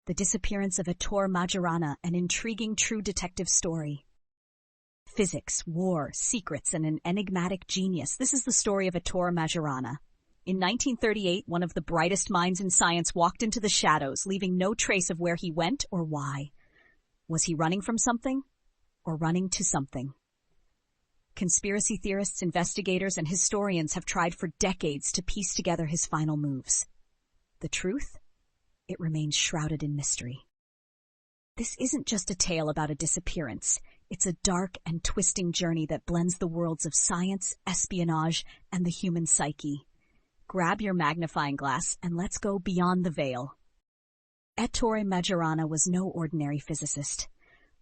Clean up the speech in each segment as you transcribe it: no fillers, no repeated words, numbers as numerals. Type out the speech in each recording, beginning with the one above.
The Disappearance of Ettore Majorana, an intriguing true detective story. Physics, war, secrets, and an enigmatic genius. This is the story of Ettore Majorana. In 1938, one of the brightest minds in science walked into the shadows, leaving no trace of where he went or why. Was he running from something, or running to something? Conspiracy theorists, investigators, and historians have tried for decades to piece together his final moves. The truth? It remains shrouded in mystery. This isn't just a tale about a disappearance. It's a dark and twisting journey that blends the worlds of science, espionage, and the human psyche. Grab your magnifying glass and let's go beyond the veil. Ettore Majorana was no ordinary physicist.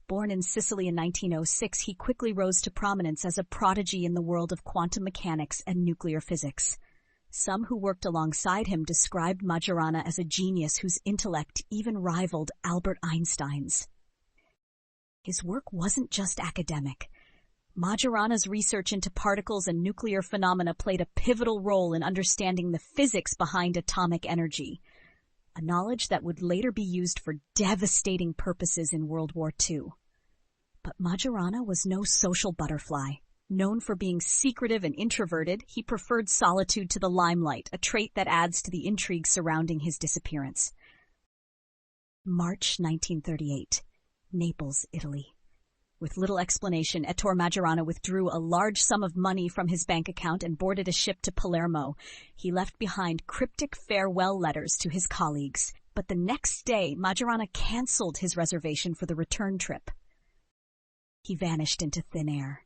Born in Sicily in 1906, he quickly rose to prominence as a prodigy in the world of quantum mechanics and nuclear physics. Some who worked alongside him described Majorana as a genius whose intellect even rivaled Albert Einstein's. His work wasn't just academic. Majorana's research into particles and nuclear phenomena played a pivotal role in understanding the physics behind atomic energy, a knowledge that would later be used for devastating purposes in World War II. But Majorana was no social butterfly. Known for being secretive and introverted, he preferred solitude to the limelight, a trait that adds to the intrigue surrounding his disappearance. March 1938, Naples, Italy. With little explanation, Ettore Majorana withdrew a large sum of money from his bank account and boarded a ship to Palermo. He left behind cryptic farewell letters to his colleagues. But the next day, Majorana canceled his reservation for the return trip. He vanished into thin air.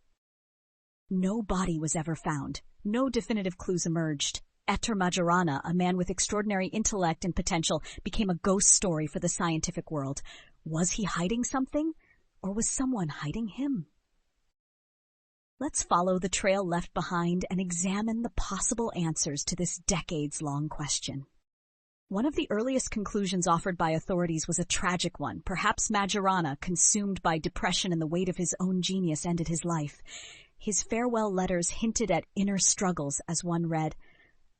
No body was ever found. No definitive clues emerged. Ettore Majorana, a man with extraordinary intellect and potential, became a ghost story for the scientific world. Was he hiding something? Or was someone hiding him? Let's follow the trail left behind and examine the possible answers to this decades-long question. One of the earliest conclusions offered by authorities was a tragic one. Perhaps Majorana, consumed by depression and the weight of his own genius, ended his life. His farewell letters hinted at inner struggles as one read,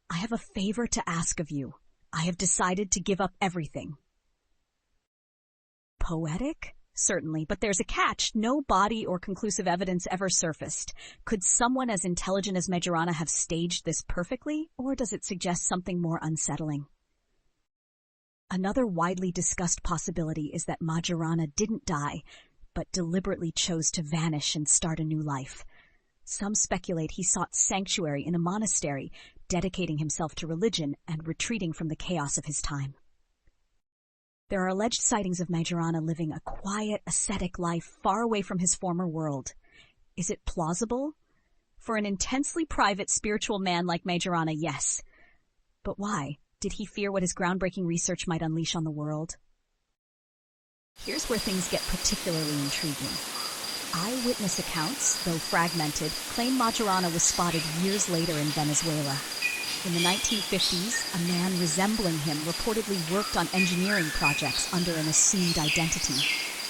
"I have a favor to ask of you. I have decided to give up everything." Poetic? Certainly, but there's a catch. No body or conclusive evidence ever surfaced. Could someone as intelligent as Majorana have staged this perfectly, or does it suggest something more unsettling? Another widely discussed possibility is that Majorana didn't die, but deliberately chose to vanish and start a new life. Some speculate he sought sanctuary in a monastery, dedicating himself to religion and retreating from the chaos of his time. There are alleged sightings of Majorana living a quiet, ascetic life far away from his former world. Is it plausible? For an intensely private spiritual man like Majorana, yes. But why? Did he fear what his groundbreaking research might unleash on the world? Here's where things get particularly intriguing. Eyewitness accounts, though fragmented, claim Majorana was spotted years later in Venezuela. In the 1950s, a man resembling him reportedly worked on engineering projects under an assumed identity.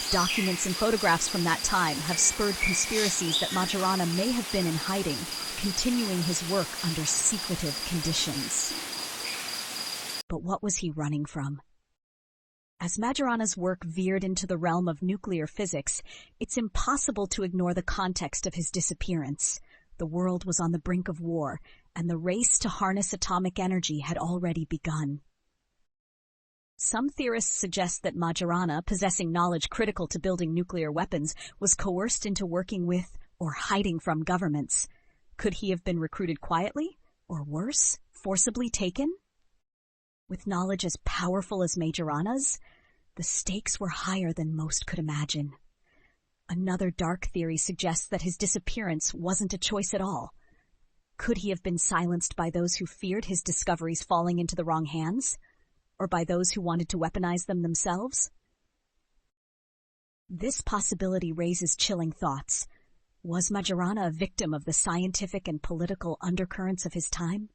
Documents and photographs from that time have spurred conspiracies that Majorana may have been in hiding, continuing his work under secretive conditions. But what was he running from? As Majorana's work veered into the realm of nuclear physics, it's impossible to ignore the context of his disappearance. The world was on the brink of war, and the race to harness atomic energy had already begun. Some theorists suggest that Majorana, possessing knowledge critical to building nuclear weapons, was coerced into working with or hiding from governments. Could he have been recruited quietly, or worse, forcibly taken? With knowledge as powerful as Majorana's, the stakes were higher than most could imagine. Another dark theory suggests that his disappearance wasn't a choice at all. Could he have been silenced by those who feared his discoveries falling into the wrong hands? Or by those who wanted to weaponize them themselves? This possibility raises chilling thoughts. Was Majorana a victim of the scientific and political undercurrents of his time?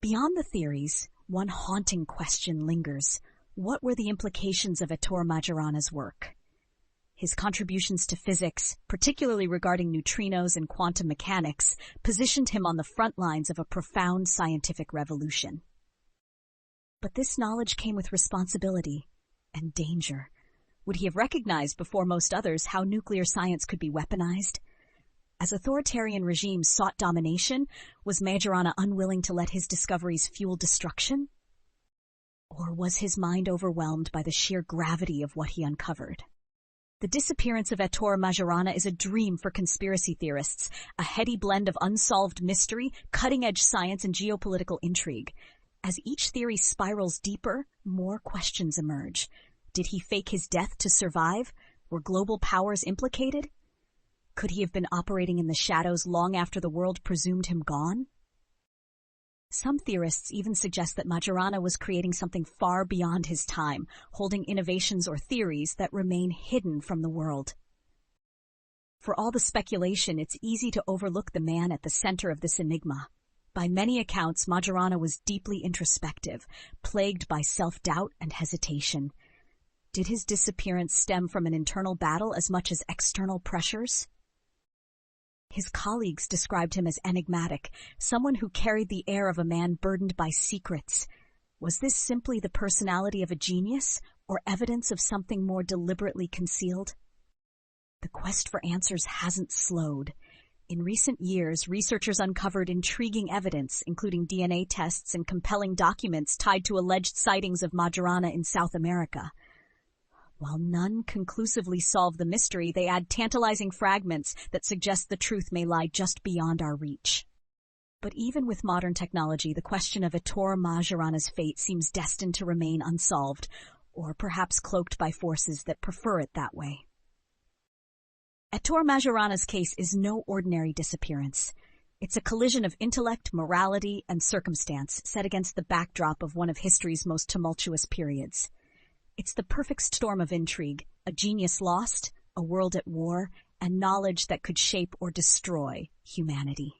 Beyond the theories, one haunting question lingers. What were the implications of Ettore Majorana's work? His contributions to physics, particularly regarding neutrinos and quantum mechanics, positioned him on the front lines of a profound scientific revolution. But this knowledge came with responsibility. and danger. Would he have recognized before most others how nuclear science could be weaponized? As authoritarian regimes sought domination, was Majorana unwilling to let his discoveries fuel destruction? Or was his mind overwhelmed by the sheer gravity of what he uncovered? The Disappearance of Ettore Majorana is a dream for conspiracy theorists, a heady blend of unsolved mystery, cutting-edge science, and geopolitical intrigue. As each theory spirals deeper, more questions emerge. Did he fake his death to survive? Were global powers implicated? Could he have been operating in the shadows long after the world presumed him gone? Some theorists even suggest that Majorana was creating something far beyond his time, holding innovations or theories that remain hidden from the world. For all the speculation, it's easy to overlook the man at the center of this enigma. By many accounts, Majorana was deeply introspective, plagued by self-doubt and hesitation. Did his disappearance stem from an internal battle as much as external pressures? His colleagues described him as enigmatic, someone who carried the air of a man burdened by secrets. Was this simply the personality of a genius, or evidence of something more deliberately concealed? The quest for answers hasn't slowed. In recent years, researchers uncovered intriguing evidence, including DNA tests and compelling documents tied to alleged sightings of Majorana in South America. While none conclusively solve the mystery, they add tantalizing fragments that suggest the truth may lie just beyond our reach. But even with modern technology, the question of Ettore Majorana's fate seems destined to remain unsolved, or perhaps cloaked by forces that prefer it that way. Ettore Majorana's case is no ordinary disappearance. It's a collision of intellect, morality, and circumstance set against the backdrop of one of history's most tumultuous periods. It's the perfect storm of intrigue, a genius lost, a world at war, and knowledge that could shape or destroy humanity.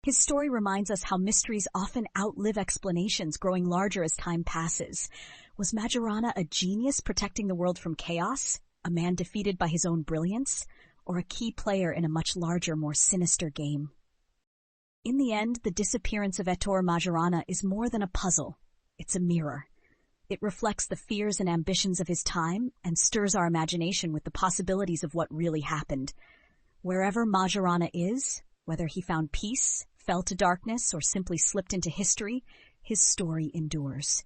His story reminds us how mysteries often outlive explanations, growing larger as time passes. Was Majorana a genius protecting the world from chaos, a man defeated by his own brilliance, or a key player in a much larger, more sinister game? In the end, the disappearance of Ettore Majorana is more than a puzzle. It's a mirror. It reflects the fears and ambitions of his time and stirs our imagination with the possibilities of what really happened. Wherever Majorana is, whether he found peace, fell to darkness, or simply slipped into history, his story endures.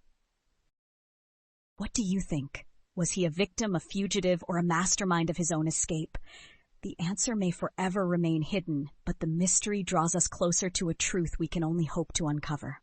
What do you think? Was he a victim, a fugitive, or a mastermind of his own escape? The answer may forever remain hidden, but the mystery draws us closer to a truth we can only hope to uncover.